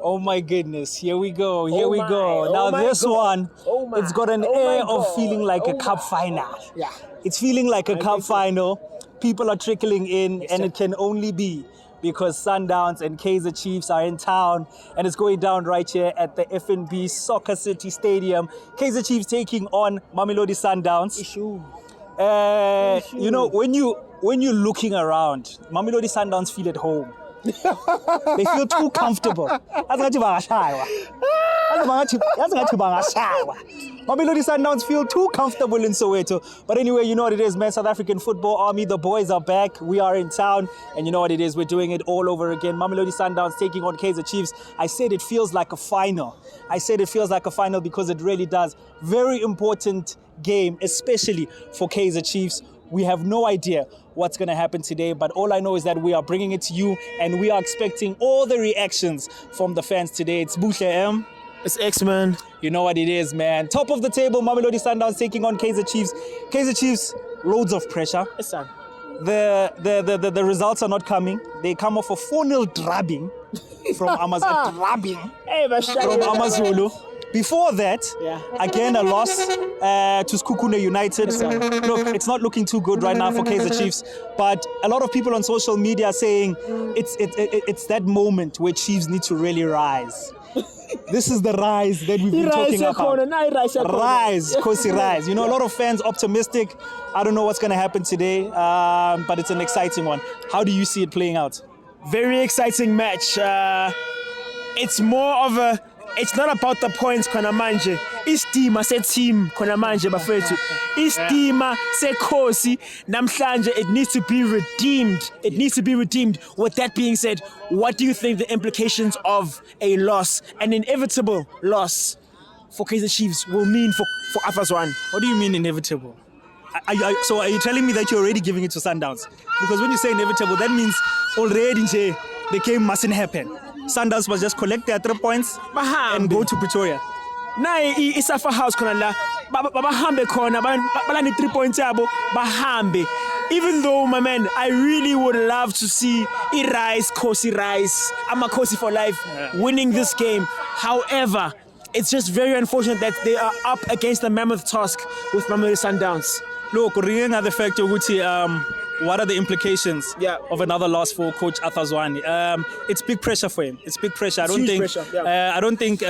Oh my goodness, here we go, Oh Now my this God. one, Oh my. it's got an Oh my air of God. feeling like a Oh cup my. final. Yeah. It's feeling like a cup think so. final. People are trickling in, Yes, and sir. it can only be because Sundowns and Kaizer Chiefs are in town, and it's going down right here at the FNB Soccer City Stadium. Kaizer Chiefs taking on Mamelodi Sundowns. Issue. You know, when you're looking around, Mamelodi Sundowns feel at home. They feel too comfortable. Mamelodi Sundowns feel too comfortable in Soweto. But anyway, you know what it is, man. South African Football Army, the boys are back. We are in town. And you know what it is, we're doing it all over again. Mamelodi Sundowns taking on Kaizer Chiefs. I said it feels like a final. Because it really does. Very important game, especially for Kaizer Chiefs. We have no idea what's going to happen today, but all I know is that we are bringing it to you, and we are expecting all the reactions from the fans today. It's Buhle M. It's X-Men. You know what it is, man. Top of the table, Mamelodi Sundowns taking on Kaizer Chiefs. Kaizer Chiefs, loads of pressure. Yes, sir. The results are not coming. They come off a 4-0 drubbing from Amazulu. Hey, From Amazulu. Before that, Yeah. again a loss to Skukune United. Look, it's not looking too good right now for Kaizer Chiefs, but a lot of people on social media are saying it's that moment where Chiefs need to really rise. This is the rise that we've been talking about. Rise, Kosi, rise. You know, a lot of fans optimistic. I don't know what's going to happen today, but it's an exciting one. How do you see it playing out? Very exciting match. It's more of a. It's not about the points khona manje. Istima se-team khona manje bafethu. Istima se-Khosi namhlanje, it needs to be redeemed. It needs to be redeemed. With that being said, what do you think the implications of a loss, an inevitable loss for Kaizer Chiefs will mean for Afazwan? What do you mean inevitable? So are you telling me that you're already giving it to Sundowns? Because when you say inevitable, that means already the game mustn't happen. Sundowns must just collect their 3 points and go to Pretoria. Naye isafa house khona la bahambe khona balani 3 points yabo bahambe. Even though, my man, I really would love to see Khosi Rise, Amakhosi for life, winning this game. However, it's just very unfortunate that they are up against the mammoth task with Mamelodi Sundowns. Look, ringing the fact what are the implications of another loss for Coach Athazwani? It's big pressure for him. It's big pressure. I don't think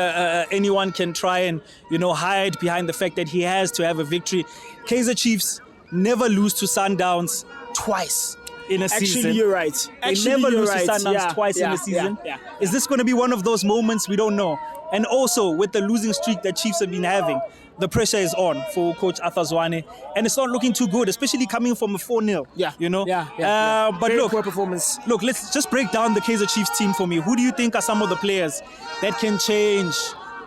anyone can try and hide behind the fact that he has to have a victory. Kaizer Chiefs never lose to Sundowns twice in a season. Actually, you're right. They never lose to Sundowns twice in a season. Is this going to be one of those moments? We don't know. And also, with the losing streak that Chiefs have been having, the pressure is on for Coach Athazwane, and it's not looking too good, especially coming from a 4-0. But very look, poor performance. Look, let's just break down the Kaizer Chiefs team for me. Who do you think are some of the players that can change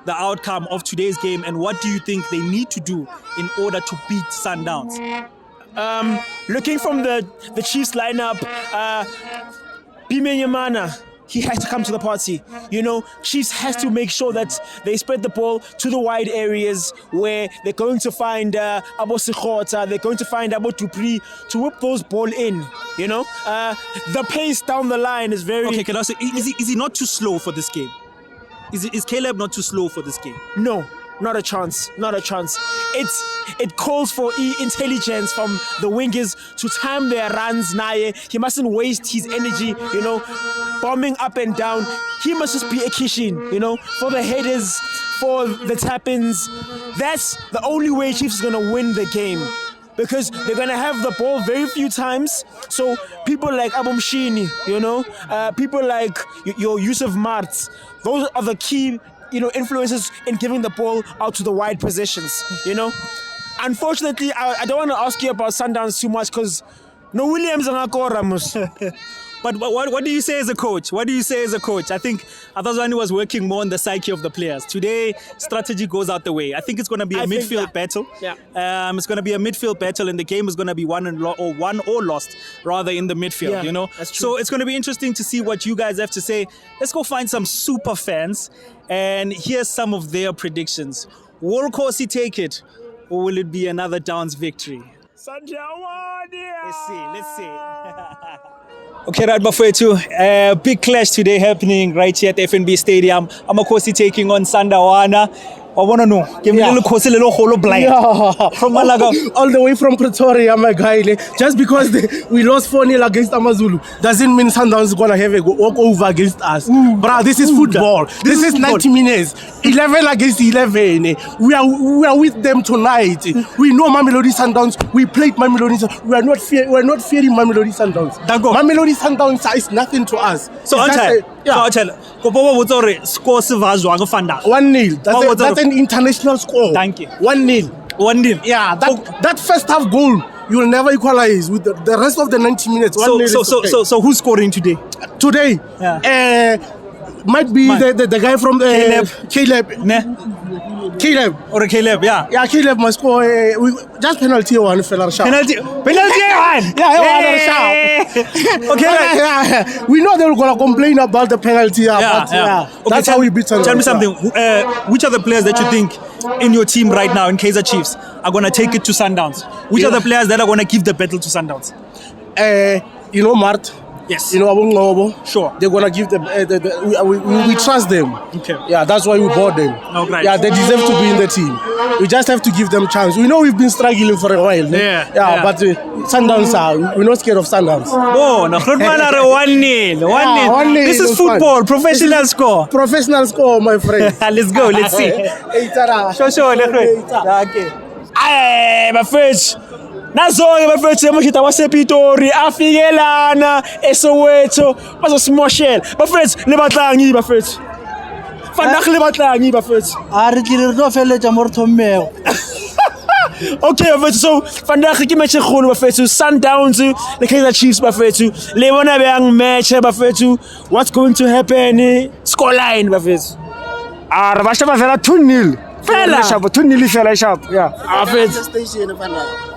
the outcome of today's game, and what do you think they need to do in order to beat Sundowns? Looking from the Chiefs lineup, Bimenyamana, he has to come to the party. Chiefs has to make sure that they spread the ball to the wide areas where they're going to find Abo Sikhota, they're going to find Abo Dupri to whip those ball in. The pace down the line is very... Okay, can I say, is he not too slow for this game? Is Caleb not too slow for this game? No. Not a chance. It calls for intelligence from the wingers to time their runs. Naye, he mustn't waste his energy, bombing up and down. He must just be a kishin, for the headers, for the tap-ins. That's the only way Chiefs is going to win the game. Because they're going to have the ball very few times. So people like Abumshini, people like your Yusuf Martz, those are the key influences in giving the ball out to the wide positions, Unfortunately, I don't want to ask you about Sundowns too much because no Williams and Ramos. But what do you say as a coach? I think Athazwani was working more on the psyche of the players. Today, strategy goes out the way. I think it's going to be a midfield battle. It's going to be a midfield battle, and the game is going to be won or lost, rather, in the midfield, That's true. So it's going to be interesting to see what you guys have to say. Let's go find some super fans, and here's some of their predictions. Will Khosi take it, or will it be another Downs victory? Sanjawani! Let's see. Okay, right, Bafethu. Big clash today happening right here at FNB Stadium. Amakosi taking on Sandawana. I want to know. Give me a little Kosi, little holo blind. From Malaga. All the way from Pretoria, my guy. Just because we lost 4-0 against Amazulu doesn't mean Sundowns is going to have a walk-over against us. Bro, this is football. This is 90 minutes. 11 against 11. We are with them tonight. We know Mamelodi Sundowns. We played Mamelodi Sundowns. We are not fearing Mamelodi Sundowns. Mamelodi Sundowns is nothing to us. So, Anchal, score 1-0. That's an international score. Thank you. 1-0. 1-0. Yeah, that first half goal, you will never equalize with the rest of the 90 minutes. So who's scoring today? Today, might be the guy from Caleb. Caleb. Or Caleb, yeah. Yeah, Caleb must score. Just penalty one, fella. Penalty one. Yeah, okay. Yeah. We know they're gonna complain about the penalty. But Okay, that's how we beat Sundowns. Tell me something. Which are the players that you think in your team right now in Kaizer Chiefs are gonna take it to Sundowns? Which are the players that are gonna give the battle to Sundowns? Mart. Yes. Abungobo. Sure. They're gonna give them. We trust them. Okay. Yeah, that's why we bought them. Oh, great. Yeah, they deserve to be in the team. We just have to give them chance. We know we've been struggling for a while. But Sundowns we're not scared of Sundowns. Oh, no, 1-0. 1-0. This is football. Professional score. Professional score, my friend. Let's go. Let's see. Sure. Okay. Aye, bafethu. Nazo-ke bafethu emashita wasepitori afikelana eSoweto bazosimoshela. Bafethu lebatlangi bafethu. Fanakh lebatlangi bafethu. Re tlile re feletsa mo re thommego. Okay, bafethu, so Fanakh ke match e kgolo bafethu. Sundowns le Kaizer Chiefs bafethu. Le bona bang match bafethu. What's going to happen? Scoreline bafethu. Re ba sheba fela 2-0. Fela sharp 2-0 fela sharp. Yeah. Bafethu.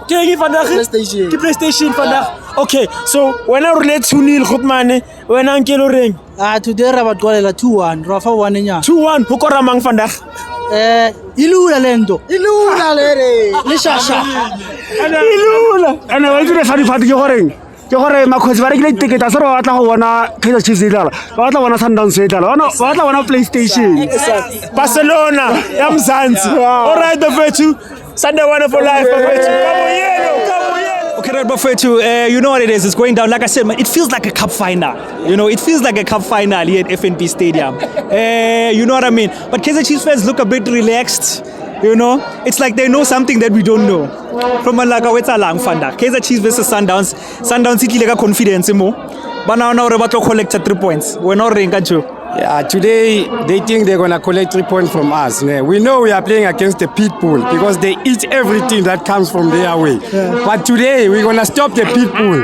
PlayStation Fanakh. Okay, so when I relate 2-0 Khotmane, when I nkelo reng? Today ra ba tlolela 2-1, ra fa 1 nya. 2-1 ho kora mang Fanakh. Ilula lento. Ilula le shasha. Ilula. Ana wa tsile fadi ke goreng? Ke gore makhotsi ba rekile ticket a se re batla go bona Kaizer Chiefs e dlala. Ba batla bona Sundowns e dlala. Ba batla bona PlayStation. Barcelona ya Mzansi. All right, Bafethu. Sandawana for life, Bafethu. Okay, right, Bafethu, you know what it is. It's going down. Like I said, man, it feels like a cup final. It feels like a cup final here at FNB Stadium. You know what I mean? But Kaizer Chiefs fans look a bit relaxed. It's like they know something that we don't know. From Malaga, what's a long fanda? Kaizer Chiefs versus Sundowns. Sundowns City like a confidence more. But now we're about to collect 3 points. We're not ringa. Yeah, today they think they're gonna collect 3 points from us. We know we are playing against the pit bull because they eat everything that comes from their way. But today we're gonna stop the pit bull.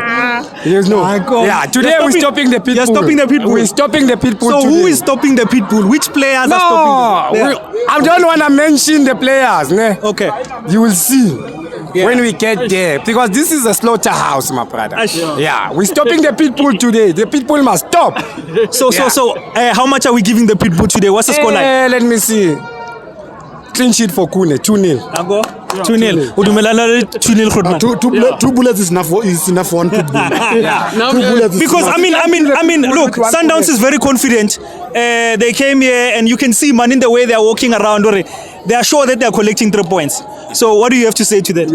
Yeah, today we're stopping the pit bull. You're stopping the pit bull. We're stopping the pit bull. So today. who is stopping the pit bull? Which players are stopping them? I don't wanna mention the players. Okay. You will see. When we get there, because this is a slaughterhouse, my brother. Yeah, we're stopping the pit bull today. The pit bull must stop. So, how much are we giving the pit bull today? What's the score like? Let me see. Clean sheet for Kune, 2-0. 2-0. Udumelana 2-0 Khotman. Two bullets is enough for one pit bull. Two bullets. Because I mean, look, Sundowns is very confident. They came here, and you can see, man, in the way they are walking around. They are sure that they are collecting 3 points. So what do you have to say to that?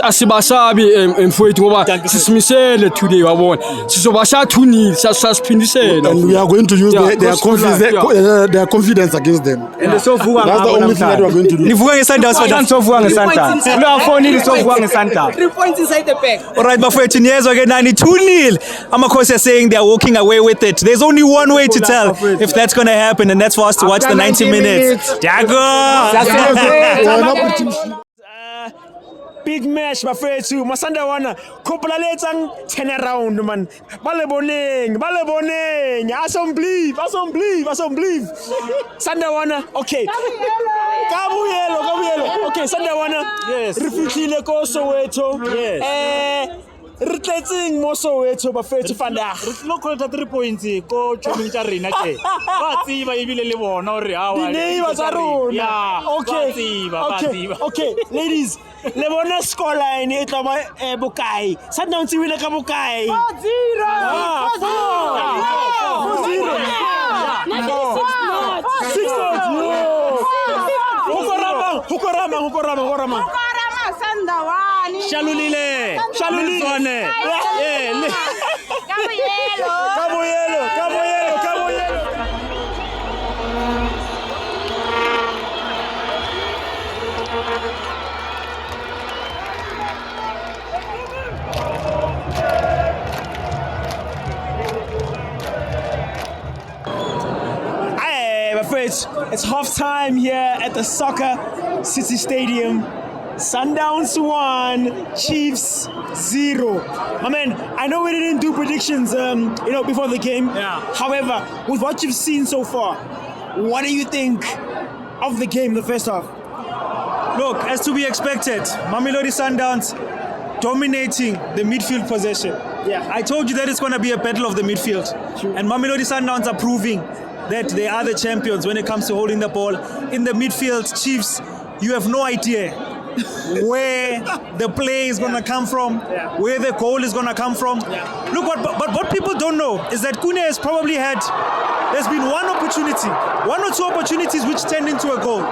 Asibasabi mfowethu ngoba sisimisele today wabona sizobasha 2-0 sasiphindisela and we are going to use their confidence against them. And that's the only thing that we are going to do. Nivuka ngeSundowns sovuka ngeSundowns. Lo afonile sovuka ngeSundowns. 3 points inside the pack. All right, bafethu niyezwa ke nani 2-0. Amakhosi are saying they are walking away with it. There's only one way to tell if that's going to happen, and that's for us to watch the 90 minutes. Jago. Big match bafethu Masandawana khopla letsang turn around man bale boneng asomblive Sandawana okay kabuyelo okay Sandawana yes re fihlile ko Soweto Re tletseng mo Soweto bafethu vandag. Lo collect 3 points ko choming tsa rena ke. Ba tsiba ebile le bona hore ha wa. Dineighbors tsa rona. Yeah. Okay, ladies. Le bona scoreline e tla ba bokae? Sundowns wile ka bokae? 4-0. 4-0. Hukorama. Shalulile. Shalulile. Kabuyelo. It's half time here at the Soccer City Stadium. Sundowns 1, Chiefs 0. I mean, I know we didn't do predictions, before the game. Yeah. However, with what you've seen so far, what do you think of the game, the first half? Look, as to be expected, Mamelodi Sundowns dominating the midfield possession. Yeah. I told you that it's going to be a battle of the midfield. True. And Mamelodi Sundowns are proving that they are the champions when it comes to holding the ball. In the midfield, Chiefs, you have no idea where the play is going to come from, where the goal is going to come from. Yeah. Look, but what people don't know is that Kune has probably there's been one or two opportunities which turned into a goal,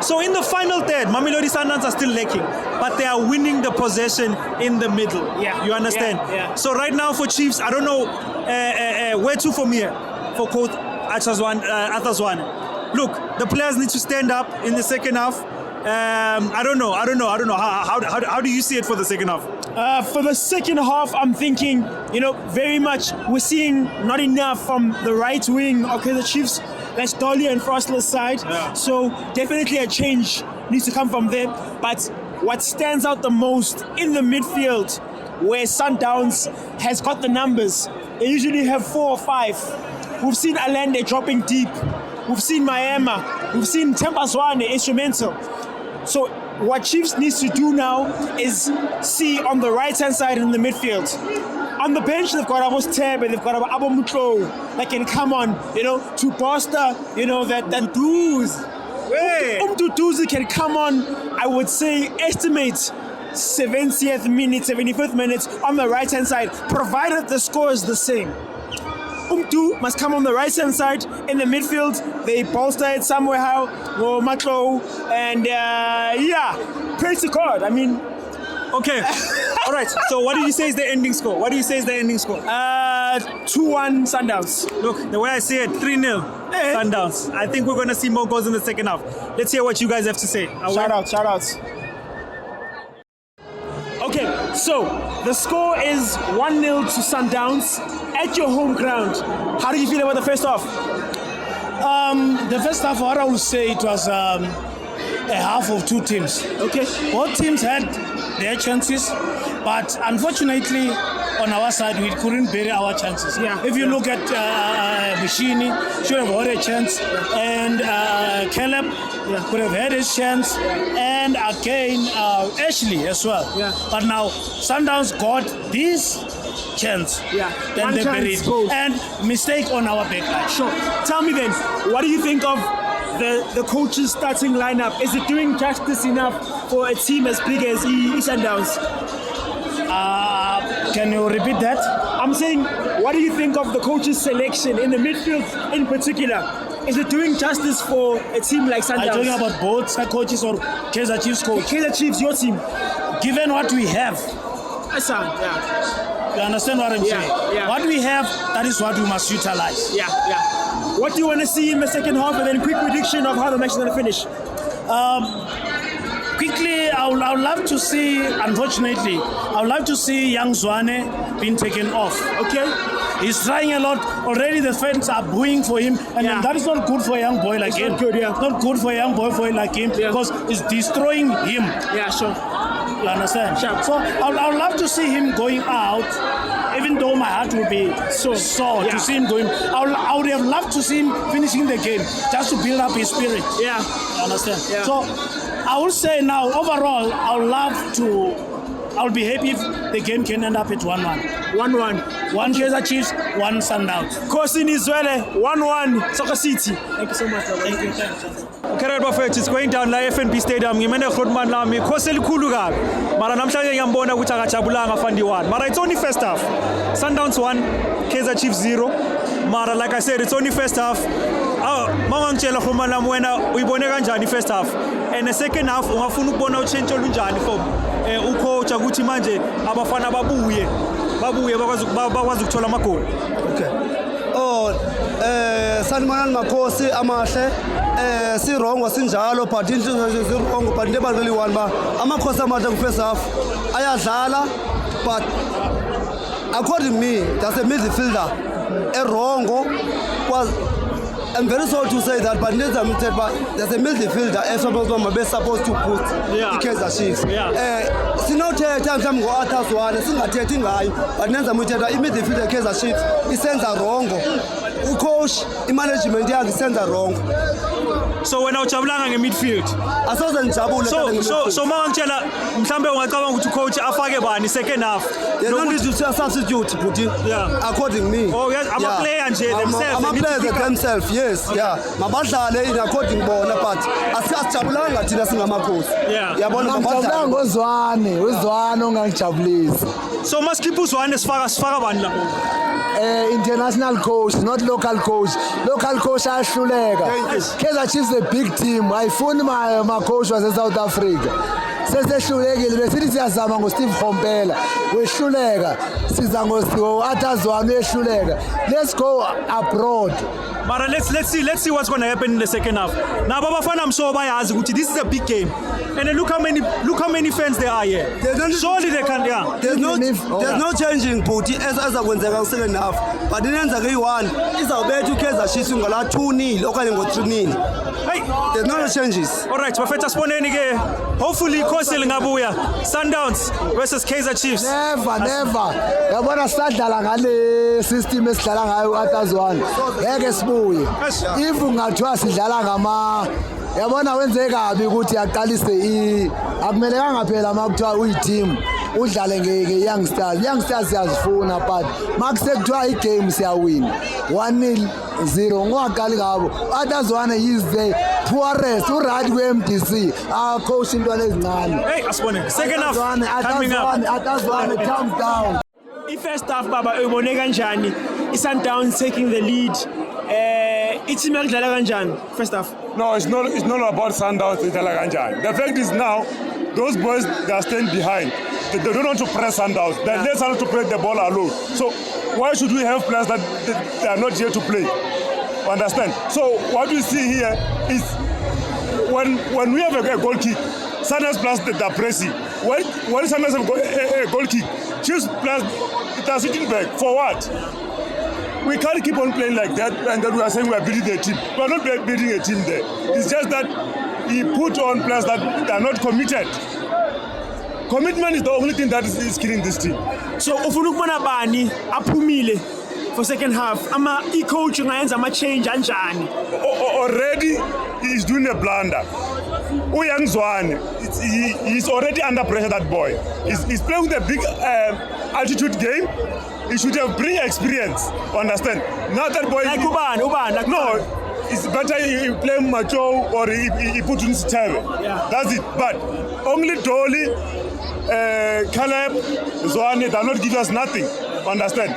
So in the final third, Mamelodi Sundowns are still lacking, but they are winning the possession in the middle. Yeah. You understand? Yeah. So right now for Chiefs, I don't know where to from here for Coach Athaswane. Look, the players need to stand up in the second half. I don't know. How do you see it for the second half? For the second half, I'm thinking, very much we're seeing not enough from the right wing of the Chiefs. That's Dolly and Frostler's side. Yeah. So definitely a change needs to come from there. But what stands out the most in the midfield, where Sundowns has got the numbers, they usually have 4 or 5. We've seen Alende dropping deep. We've seen Miami. We've seen Tempazwane instrumental. So what Chiefs needs to do now is see on the right-hand side in the midfield. On the bench, they've got Amos Tebe, they've got Abo Mutlo that can come on, to bolster, that dudes. Dudes can come on, I would say, estimate 70th minute, 75th minute on the right-hand side, provided the score is the same. Umtu must come on the right-hand side in the midfield. They bolster it somewhere, Matlo, and praise to God. I mean, okay. All right. So what do you say is the ending score? 2-1 Sundowns. Look, the way I see it, 3-0 Sundowns. I think we're going to see more goals in the second half. Let's hear what you guys have to say. Shout outs. Okay, so the score is 1-0 to Sundowns at your home ground. How do you feel about the first half? The first half, what I would say, it was a half of two teams. Okay. Both teams had their chances, but unfortunately, on our side, we couldn't bury our chances. Yeah. If you look at Bushini, should have had a chance, and Caleb could have had his chance, and again Ashley as well. Yeah. But now Sundowns got this chance. Then One they chance buried. goal. And mistake on our back line. Sure. Tell me then, what do you think of the coach's starting lineup? Is it doing justice enough for a team as big as Sundowns? Can you repeat that? I'm saying, what do you think of the coach's selection in the midfield in particular? Is it doing justice for a team like Sundowns? Are you talking about both side coaches or Kaizer Chiefs coach? Kaizer Chiefs, your team. Given what we have, Yeah. you understand what I'm saying? Yeah. What we have, that is what we must utilize. Yeah. What do you want to see in the second half, and then quick prediction of how the match is going to finish? Quickly, I would love to see, unfortunately, I would love to see young Zwane being taken off. Okay. He's trying a lot. Already the fans are booing for him, and that is not good for a young boy like him. Not good, yeah. Not good for a young boy like him because it's destroying him. Yeah, sure. You understand? Sure. So I would love to see him going out, even though my heart will be sore to see him going. I would have loved to see him finishing the game just to build up his spirit. Yeah. You understand? Yeah. So I would say now, overall, I would love to I'll be happy if the game can end up at 1-1. 1-1. One Kaizer Chiefs, one Sundowns. Kosi Nizwele, 1-1. Soccer City. Thank you so much. Thank you. Thanks. Okay, right, Bafethu, it's going down la FNB Stadium. Ngimene Grootman lami khosi elikhulu kabi. Mara namhlanje ngiyambona ukuthi akajabulanga Fandi 1. Mara it's only first half. Sundowns 1, Kaizer Chiefs 0. Mara like I said, it's only first half. Mama ngitshela Grootman lami wena uyibone kanjani first half? And the second half ungafuna ukubona utshentshe olunjani from ucoach ukuthi manje abafana babuye bakwazi ukuthola amagoli. Okay. Sanibonani makhosi amahle sirongo sinjalo but inhliziyo zirongo but into ebalulekile one ba amakhosi amahle ku first half ayadlala but according to me that's a midfielder erongo was I'm very sorry to say that, but there's a midfielder we're supposed to put the Kaizer Chiefs. Sinothetha mhlawumbe ngo-Atazwane singathethi ngayo but nenza muthetha i-midfielder Kaizer Chiefs isenza rongo. Ucoach i-management yakhe isenza rongo. So wena ujabulanga nge-midfield? Asoze ngijabule so mama ngitshela mhlambe ungacabanga ukuthi ucoach afake bani second half? There's no need to substitute, Putin. Yeah. According to me. Oh yes, I'm a player nje themselves. I'm a player themselves, yes. Yeah. Mabadlale in according bona but asijabulanga thina singamakhosi. Yabona mabadlale ngozwane, uzwane ongangijabulisi. So masikhipha uzwane sifaka bani lapho? International coach, not local coach. Local coach ayahluleka. Kaizer Chiefs is a big team. Ayifuni my coach was in South Africa. Sesehlulekile besithi siyazama ngoSteve Khompela wehluleka siza ngo-Atazwane wehluleka. Let's go abroad. But let's see what's going to happen in the second half. Now Babafana mso bayazi ukuthi this is a big game. And then look how many fans there are here. Surely they can There's no changing Puti as akwenzeka second half. But inenza ke-1 izawubetha uKaizer Chiefs ngola 2-0 okanye ngo-3-0. Hey, there's no changes. All right, Bafethu siboneni ke. Hopefully Khosi lingabuya. Sundowns versus Kaizer Chiefs. Never. Yabona sadlala ngale system esidlala ngayo uAtazwane. Ngeke sibuye. If ungathiwa sidlala ngama yabona wenze kabi ukuthi aqalise akumelekanga phela makuthiwa uyi-team udlale nge-youngsters. Youngsters siyazifuna but makusekuthiwa i-game siyawina 1-0 ngowaqali ngabo. Atazwane is the poorest uright kwe-MDC coach intwana ezincane. Hey, asibone second half coming up. Atazwane thumbs down. First half baba uyibone kanjani i-Sundowns taking the lead i-team yakudlala kanjani first half? No, it's not about Sundowns idlala kanjani. The fact is now those boys they are staying behind. They don't want to press Sundowns. They let Sundowns to play the ball alone. So why should we have players that they are not here to play? Understand? So what we see here is when we have a goal kick, Sundowns plus the pressing. When Sundowns have a goal kick, Chiefs plus it are sitting back for what? We can't keep on playing like that and then we are saying we are building a team. We are not building a team there. It's just that he put on players that are not committed. Commitment is the only thing that is killing this team. So ufuna ukubona bani aphumile for second half i-coach ungayenza ama-change anjani? Already he's doing a blunder. Young Zwane, he's already under pressure, that boy. He's playing with a big altitude game. He should have bring experience. Understand? Now that boy. Like Uban. No, it's better he play Macho or he put in Steve. Yeah. That's it. But only Dolly, Caleb, Zwane, they are not give us nothing. Understand?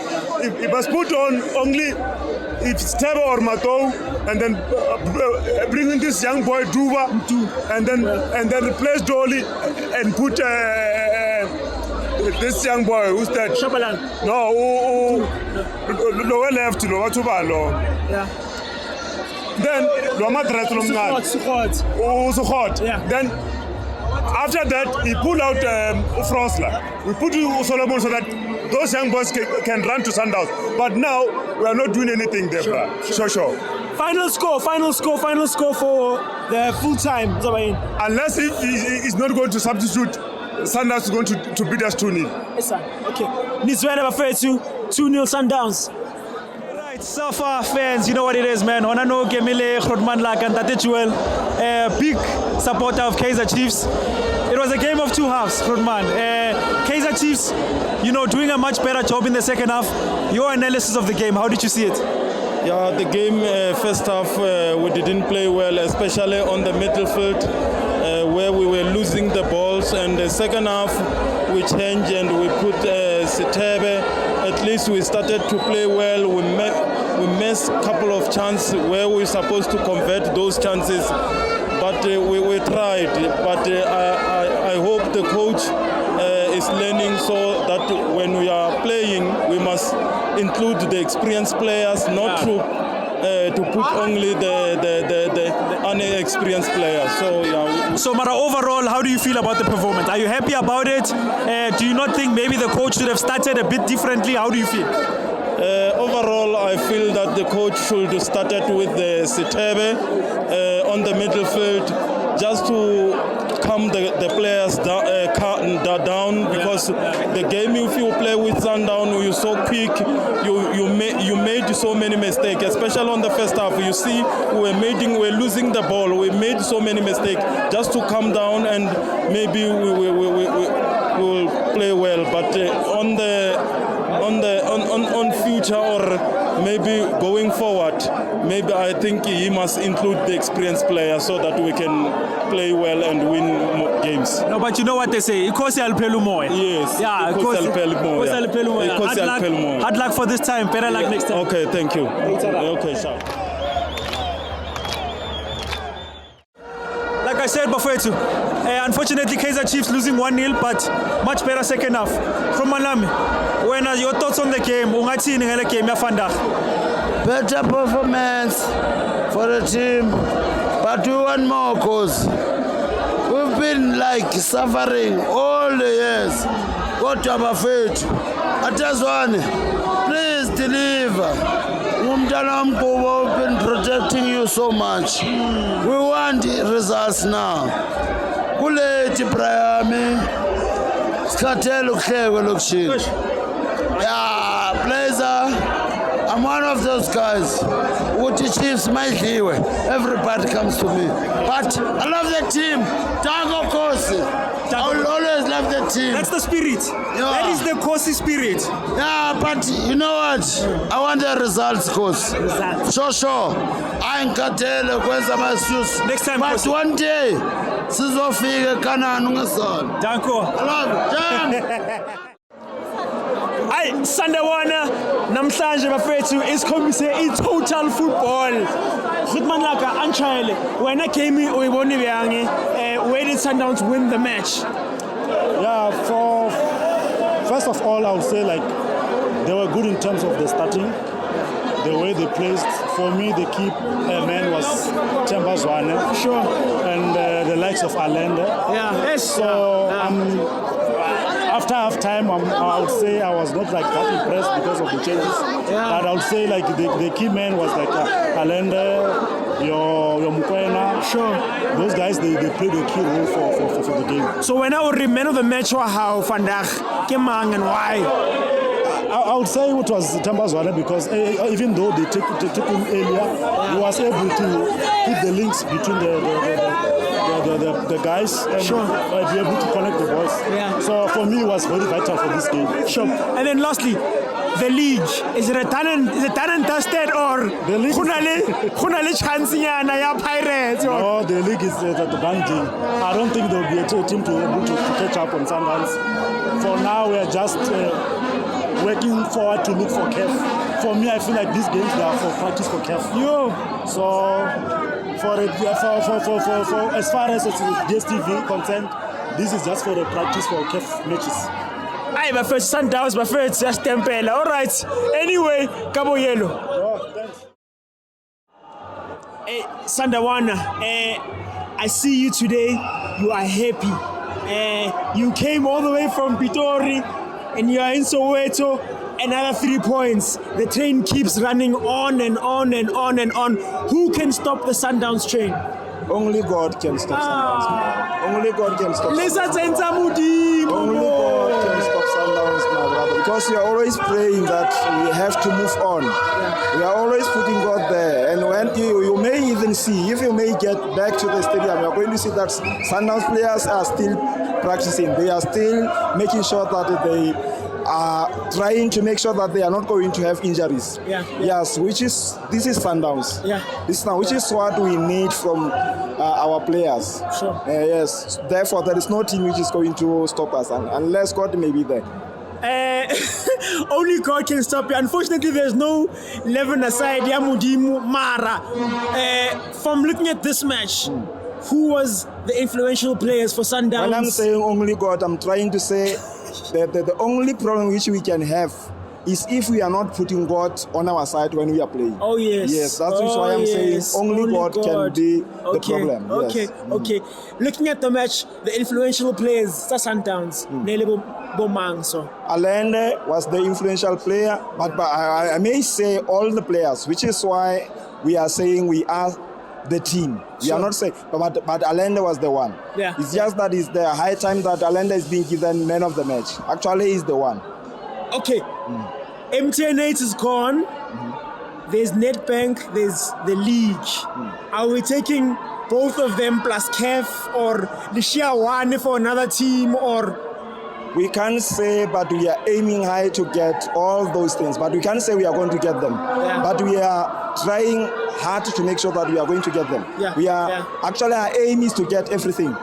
He must put on only if Steve or Mato, and then bring in this young boy Duva, and then replace Dolly and put. This young boy, who's that? Shabalan. No, lower left, lower to Balo. Yeah. Then, Sukhot. Yeah. Then, after that, he pulled out Fransla. We put Solomon so that those young boys can run to Sundowns. But now, we are not doing anything there, sure. Final score for the full time. Unless if he's not going to substitute, Sundowns is going to beat us 2-0. Yes, sir. Okay. Nizwele Bafethu, 2-0 Sundowns. Right, Safa fans, you know what it is, man. Honano Kemile Grootman Lak and Tate Jewel, big supporter of Kaizer Chiefs. It was a game of two halves, Grootman. Kaizer Chiefs, doing a much better job in the second half. Your analysis of the game, how did you see it? Yeah, the game, first half, we didn't play well, especially on the midfield, where we were losing the balls. And the second half, we changed and we put Sitebe. At least we started to play well. We missed a couple of chances where we were supposed to convert those chances. But we tried. But I hope the coach is learning so that when we are playing, we must include the experienced players, not to put only the unexperienced players. So yeah. So Mara, overall, how do you feel about the performance? Are you happy about it? Do you not think maybe the coach should have started a bit differently? How do you feel? Overall, I feel that the coach should have started with the Sitebe on the midfield, just to calm the players down, because the game, if you play with Sundowns, you're so quick, you made so many mistakes, especially on the first half. You see, we're losing the ball. We made so many mistakes. Just to calm down, and maybe we will play well. But on future, or maybe going forward, maybe I think he must include the experienced players so that we can play well and win more games. No, but you know what they say, ikosi aliphela umoya. Yes. Yeah, ikosi aliphela umoya. Hard luck for this time. Better luck next time. Okay, thank you. Okay, sure. Like I said before, unfortunately Kaizer Chiefs losing 1-0, but much better second half. From Malami, when are your thoughts on the game? Ungathini ngale game ya vandag? Better performance for the team, but we want more, cause we've been like suffering all the years. Kodwa bafethu, atazwane, please deliver. Umntana wamkubo, we've been protecting you so much. We want results now. Kulethi Brian, sikhathele ukuhlekwa lokushini. Yeah, Blazer, I'm one of those guys. Uthi Chiefs mayidliwe, everybody comes to me. But I love the team. Tango Kosi. I will always love the team. That's the spirit. Yeah. That is the Kosi spirit. Yeah, but you know what? I want the results, Kosi. Sure. Ayingikhathele kwenza ama-issues. Next time, but Kosi. one day sizofika eKhanani ungesona. Danko. I love it. Ay, Sundowns namhlanje bafethu isikhombise i-total football. Grootman laka anchayele. Wena game uyibona byange. Where did Sundowns win the match? Yeah, first of all, I would say they were good in terms of the starting, the way they placed. For me, the key man was Themba Zwane. Sure. And the likes of Allende. Yeah. Yes. So after half time, I would say I was not that impressed because of the changes. Yeah. But I would say the key man was Allende, your Mukwena. Sure. Those guys, they played a key role for the game. So when I would remember the match, how vandag, Kemang and why? I would say it was Themba Zwane, because even though they took him earlier, he was able to put the links between the guys and be able to connect the boys. Yeah. So for me, it was very vital for this game. Sure. And then lastly, the league, is it done and dusted, or the league khunale chance nyana ya Pirates? No, the league is at the banding. I don't think there will be a team to be able to catch up on Sundowns. For now, we are just working forward to look for KEF. For me, I feel like these games, they are for practice for KEF. So for as far as DSTV concerned, this is just for the practice for KEF matches. Aye, my first Sundowns, my first just Tempela. All right. Anyway, Cabo Yellow. Oh, thanks. Hey, Sundowns, I see you today. You are happy. You came all the way from Pitori, and you are in Soweto. Another 3 points. The train keeps running on and on and on and on. Who can stop the Sundowns train? Only God can stop Sundowns. Only God can stop Sundowns. Only God can stop Sundowns, my brother. Because we are always praying that we have to move on. We are always putting God there. And when you may even see, if you may get back to the stadium, you are going to see that Sundowns players are still practicing. They are still making sure that they are trying to make sure that they are not going to have injuries. Yes, this is Sundowns. Which is what we need from our players. Sure. Yes. Therefore, there is no team which is going to stop us unless God may be there. Only God can stop you. Unfortunately, there's no 11 aside. Yamudimu Mara. From looking at this match, who was the influential players for Sundowns? When I'm saying only God, I'm trying to say that the only problem which we can have is if we are not putting God on our side when we are playing. Oh yes. Yes, that's why I'm saying only God can be the problem. Okay, okay. Looking at the match, the influential players, Sundowns, Nelebo Bomangso. Allende was the influential player, but I may say all the players, which is why we are saying we are the team. We are not saying, but Allende was the one. It's just that it's the high time that Allende is being given man of the match. Actually, he's the one. Okay. MTN8 is gone. There's Nedbank, there's the league. Are we taking both of them plus KEF or Lishia one for another team, or? We can't say, but we are aiming high to get all those things. But we can't say we are going to get them. But we are trying hard to make sure that we are going to get them. Actually, our aim is to get everything.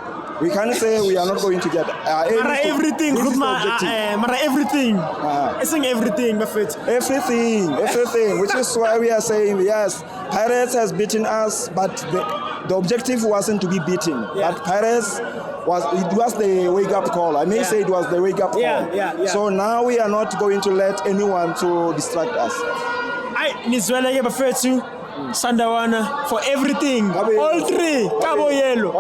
We can't say we are not going to get everything. Everything. Isn't everything, everything. Which is why we are saying yes. Pirates has beaten us, but the objective wasn't to be beaten. But Pirates was the wake up call. I may say it was the wake up call. So now we are not going to let anyone to distract us. Nizwela Bafethu, Sandawana for everything. All three. Cabo Yellow.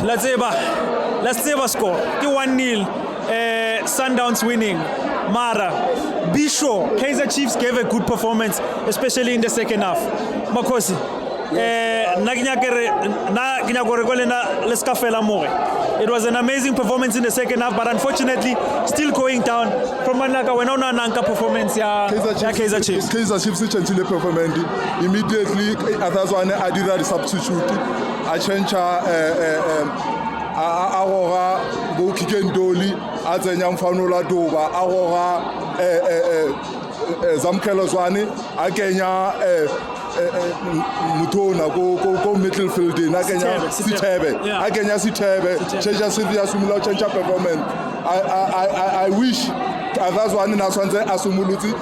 Let's save a score. 1-0. Sundowns winning. Mara. Be sure, Kaizer Chiefs gave a good performance, especially in the second half. Makosi. It was an amazing performance in the second half, but unfortunately, still going down. From Manaka, when on Nanka performance, Kaizer Chiefs. Kaizer Chiefs changed performance immediately. Others one I did a substitute. I changed Aurora Bukikendoli, Azanyam Fanola Dova, Aurora Zamkelo Zwane, Agenya Mutona, go middle field, Agenya Sitebe, Cheja Sylvia Sumula change performance. I wish others one in Aswanze Asumuluti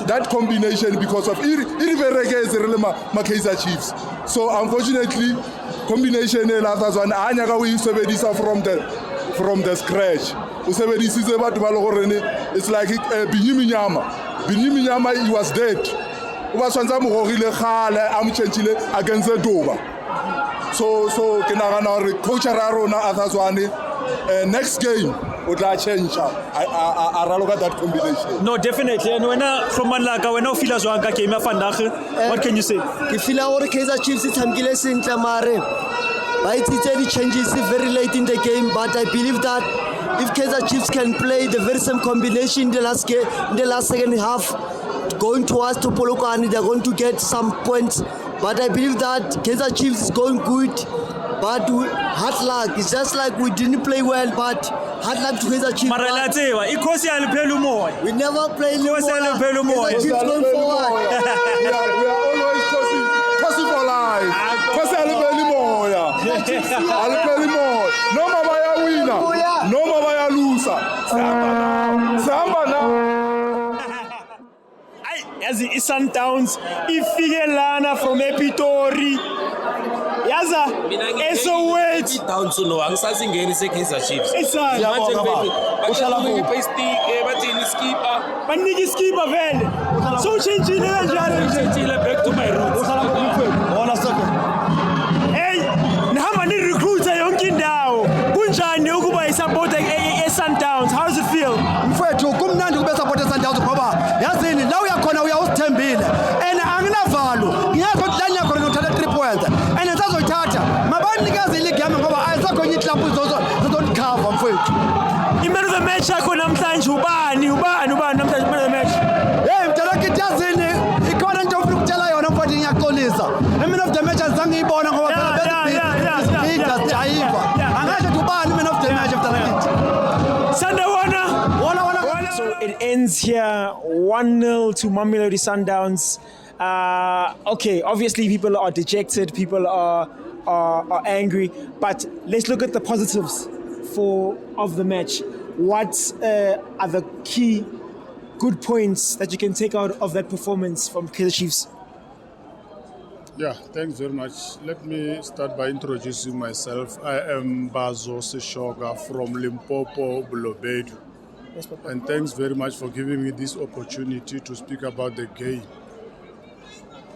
that combination because of Iriverege is really Kaizer Chiefs. So unfortunately, combination others one Anyaga we Sebedisa from the scratch. It's like Binyama. Binyama, he was dead. Against the Dover. So Coach Ararona others one next game would I change? I look at that combination. No, definitely. And when from Manlaka, when no feelers wanka came what can you say? If feel our Kaizer Chiefs is Hamgiles in Tamare. But it changes very late in the game, but I believe that if Kaizer Chiefs can play the very same combination in the last game, in the last second half, going towards Topolokani, they're going to get some points. But I believe that Kaizer Chiefs is going good. But hard luck. It's just like we didn't play well, but hard luck to Kaizer Chiefs. We never play Kaizer Chiefs going forward. We are always causing for life. No Mabaya winner, no Mabaya loser. Samba now. As the Sundowns, Ifigelana from Epitori. Yaza, eso wait. Down to no, I'm starting getting Kaizer Chiefs. It's a skipper, vele. So change back to my roots. Hey, Nahamani recruits a young now. Punjani Okuba is supporting Sundowns. How does it feel? Mfethu kumnandi kube support Sundowns ngoba yazini la uyakhona uyawuthembile and anginavalo ngiyakho lanya khona ngothatha 3 points and ngisazoyithatha mabanikeze league yami ngoba ayisakho enye club zozocover mfethu imelo the match yakho namhlanje ubani namhlanje imelo the match hey mdalaki yazini ikhona into ofuna ukutshela yona mfethu ngiyaxolisa imelo of the match azange ngiyibona ngoba phela best jayiva ends here 1-0 to Mamelodi Sundowns. Okay, obviously people are dejected, people are angry, but let's look at the positives of the match. What are the key good points that you can take out of that performance from Kaizer Chiefs? Yeah, thanks very much. Let me start by introducing myself. I am Bazo Seshoga from Limpopo, Bulobedu. Yes, Papa. And thanks very much for giving me this opportunity to speak about the game.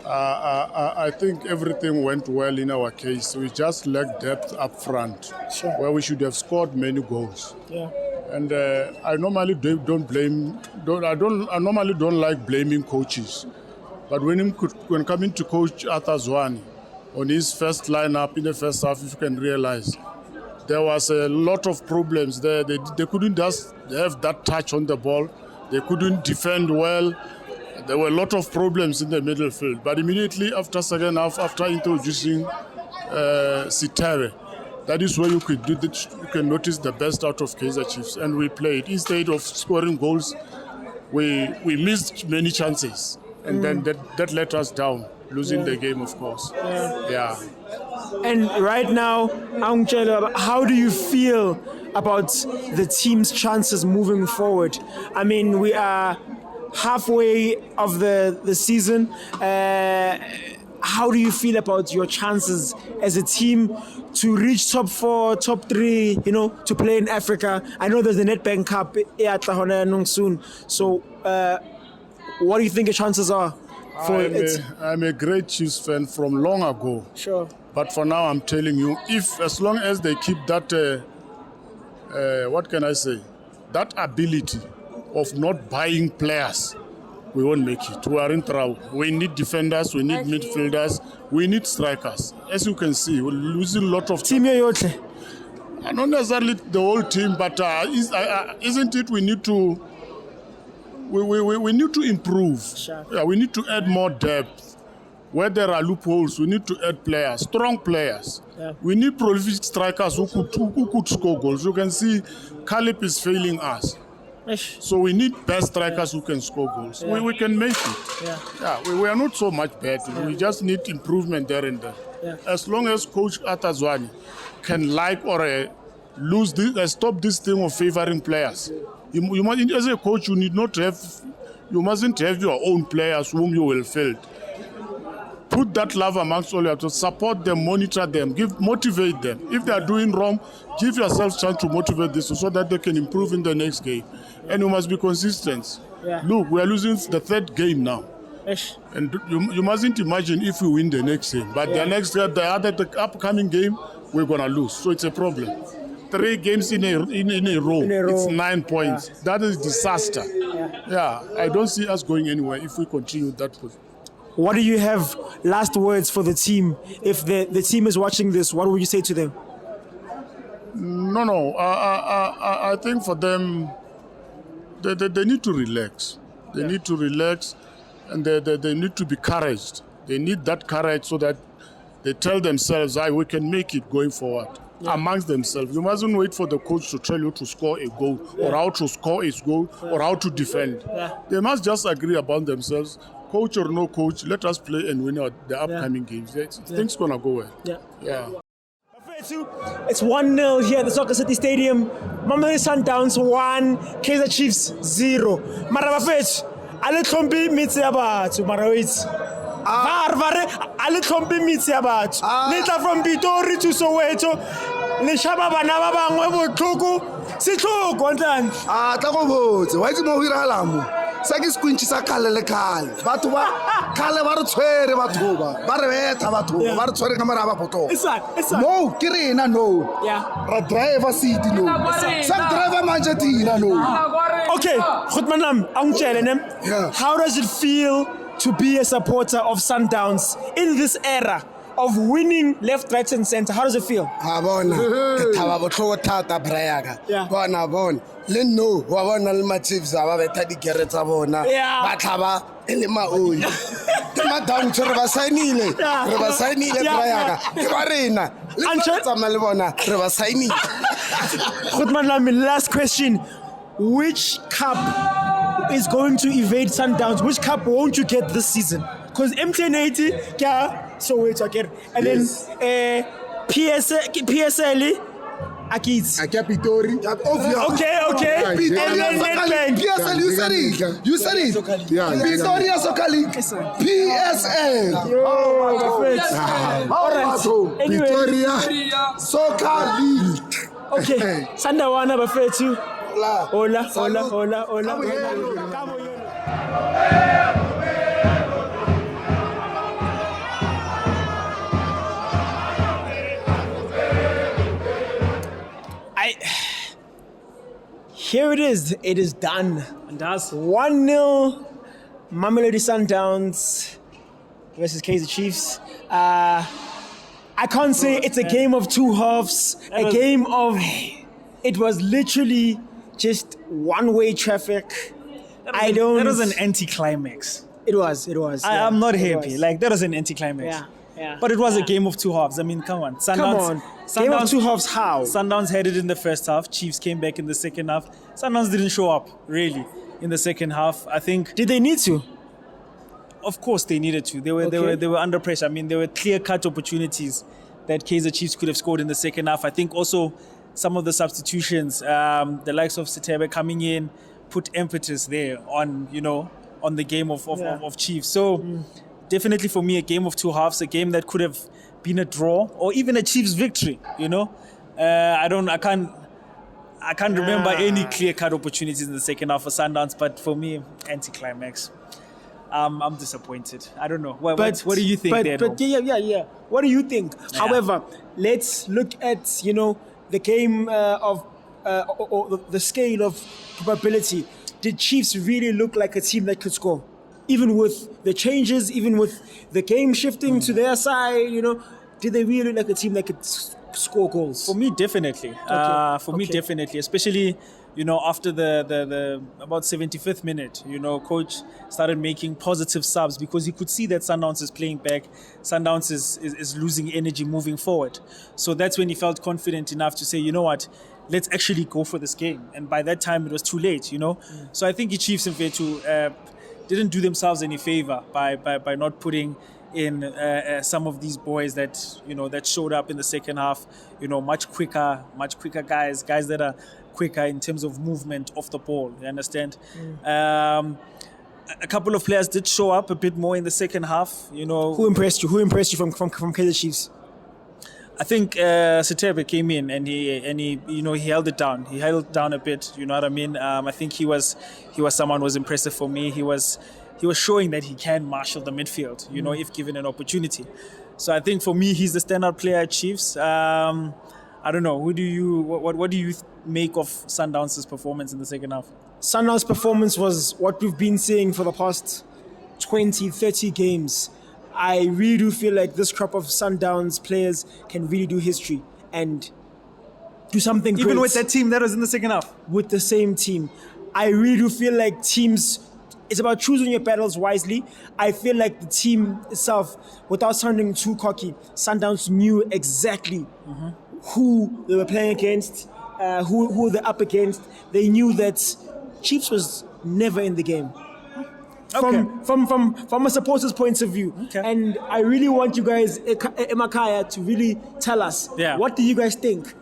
I think everything went well in our case. We just lacked depth up front, where we should have scored many goals. Yeah. And I normally don't like blaming coaches. But when coming to Coach Arthur Zwane, on his first lineup in the first half, if you can realize, there was a lot of problems there. They couldn't just have that touch on the ball. They couldn't defend well. There were a lot of problems in the middle field. But immediately after second half, after introducing Sitere, that is where you can notice the best out of Kaizer Chiefs. And we played. Instead of scoring goals, we missed many chances. And then that let us down, losing the game, of course. Yeah. And right now, Angelo, how do you feel about the team's chances moving forward? I mean, we are halfway of the season. How do you feel about your chances as a team to reach top 4, top 3, to play in Africa? I know there's the Nedbank Cup soon. So what do you think your chances are? I'm a great Chiefs fan from long ago. Sure. But for now, I'm telling you, as long as they keep that, what can I say, that ability of not buying players, we won't make it. We are in trouble. We need defenders, we need midfielders, we need strikers. As you can see, we're losing a lot of team. Not necessarily the whole team, but isn't it we need to we need to improve. Sure. Yeah, we need to add more depth. Where there are loopholes, we need to add players, strong players. Yeah. We need prolific strikers who could score goals. You can see Calip is failing us. So we need best strikers who can score goals. Yeah. We can make it. We are not so much bad. We just need improvement there and there. Yeah. As long as Coach Arthur Zwane can stop this thing of favoring players. You must, as a coach, you mustn't have your own players whom you will field. Put that love amongst all you have to support them, monitor them, motivate them. If they are doing wrong, give yourself a chance to motivate this so that they can improve in the next game. And you must be consistent. Yeah. Look, we are losing the third game now. And you mustn't imagine if we win the next game. But the upcoming game, we're going to lose. So it's a problem. 3 games in a row. It's 9 points. Yeah. That is disaster. Yeah, I don't see us going anywhere if we continue that. What do you have last words for the team? If the team is watching this, what would you say to them? No. I think for them, they need to relax. They need to relax, and they need to be encouraged. They need that courage so that they tell themselves, we can make it going forward. Amongst themselves. You mustn't wait for the coach to tell you to score a goal or how to score a goal or how to defend. They must just agree about themselves. Coach or no coach, let us play and win the upcoming games. Things gonna go well. Yeah. It's 1-0 here at the Soccer City Stadium. Mamelodi Sundowns 1, Kaizer Chiefs 0. Mara bafethu, ale tlhompi mitse ya batho mara wait. Ale tlhompi mitse ya batho. Letla from Pitori to Soweto. Le shaba bana ba bangwe botlhoko. Sitlhoko ntlantle. Tla go botse, wa itse mo o iragalang mo. Sa ke squinch sa khale le khale. Batho ba khale ba re tshwere batho ba re betha batho ba re tshwere ka mara ba botlo. No, ke rena no. Ra driver seat no. Sa driver manje tina no. Okay, Khotmanam, angitshele how does it feel to be a supporter of Sundowns in this era of winning left, right, and center? How does it feel? Bona, ke thaba botlhoko thata brayaka. Bona. Le no, wa bona le ma-Chiefs ba betha digere tsa bona. Ba tlhaba le maoli. Ke madam re ba sainile. Re ba sainile brayaka. Ke ba rena. Le tsama le bona re ba sainile. Khotman Lami, last question. Which cup is going to evade Sundowns? Which cup won't you get this season? Because MTN80, so wait, okay. And then PSL, Akits. Pitori. Okay. And then Nedbank. PSL, you said it. You said it. Yeah. Victoria Soccer League. PSL. All right. Anyway. Victoria Soccer League. Okay. Sandawana Bafetu. Hola. Come on. Here it is. It is done. And that's 1-0 Mamelodi Sundowns versus Kaizer Chiefs. I can't say it's a game of two halves. It was literally just one-way traffic. That was an anticlimax. It was. I'm not happy. Like, that was an anticlimax. Yeah. But it was a game of two halves. I mean, come on. Game of two halves, how? Sundowns had it in the first half. Chiefs came back in the second half. Sundowns didn't show up, really, in the second half. I think... Did they need to? Of course they needed to. They were under pressure. I mean, there were clear-cut opportunities that Kaizer Chiefs could have scored in the second half. I think also some of the substitutions, the likes of Sitebe coming in, put impetus there on the game of Chiefs. So definitely for me, a game of two halves, a game that could have been a draw or even a Chiefs victory. I can't remember any clear-cut opportunities in the second half for Sundowns, but for me, anticlimax. I'm disappointed. I don't know. What do you think there? Yeah. What do you think? Yeah. However, let's look at the game or the scale of probability. Did Chiefs really look like a team that could score? Even with the changes, even with the game shifting to their side, did they really look like a team that could score goals? For me, definitely. Definitely. Especially, after the about 75th minute, coach started making positive subs because he could see that Sundowns is playing back. Sundowns is losing energy moving forward. So that's when he felt confident enough to say, you know what, let's actually go for this game. And by that time, it was too late, So I think the Chiefs, in fact, didn't do themselves any favor by not putting in some of these boys that showed up in the second half, much quicker guys that are quicker in terms of movement off the ball. You understand? A couple of players did show up a bit more in the second half. Who impressed you? Who impressed you from Kaizer Chiefs? I think Sitebe came in and he held it down. He held it down a bit. You know what I mean? I think he was someone who was impressive for me. He was showing that he can marshal the midfield, if given an opportunity. So I think for me, he's the standout player at Chiefs. I don't know. What do you make of Sundowns' performance in the second half? Sundowns' performance was what we've been seeing for the past 20, 30 games. I really do feel like this crop of Sundowns players can really do history and do something great. Even with that team that was in the second half? With the same team. I really do feel like teams... It's about choosing your battles wisely. I feel like the team itself, without sounding too cocky, Sundowns knew exactly who they were playing against, who they're up against. They knew that Chiefs was never in the game. Okay. From a supporter's point of view. Okay. And I really want you guys, Emakaya, to really tell us, what do you guys think?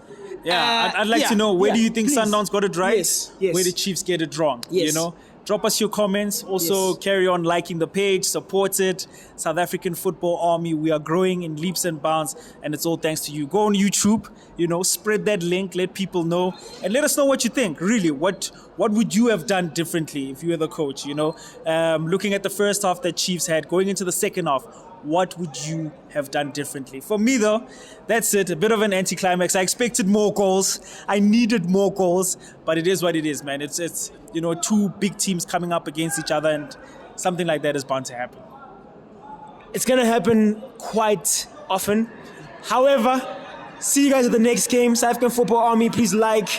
Yeah, I'd like to know, where do you think Sundowns got it right? Yes. Where did Chiefs get it wrong? Yes. Drop us your comments. Also, carry on liking the page, support it. South African Football Army, we are growing in leaps and bounds, and it's all thanks to you. Go on YouTube, spread that link, let people know, and let us know what you think. Really, what would you have done differently if you were the coach? Looking at the first half that Chiefs had, going into the second half, what would you have done differently? For me, though, that's it. A bit of an anticlimax. I expected more goals. I needed more goals, but it is what it is, man. It's two big teams coming up against each other, and something like that is bound to happen. It's going to happen quite often. However, see you guys at the next game. South African Football Army, please like,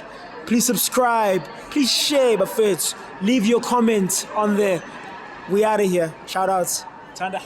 please subscribe, please share, but first, leave your comment on there. We out of here. Shout outs. Tanda.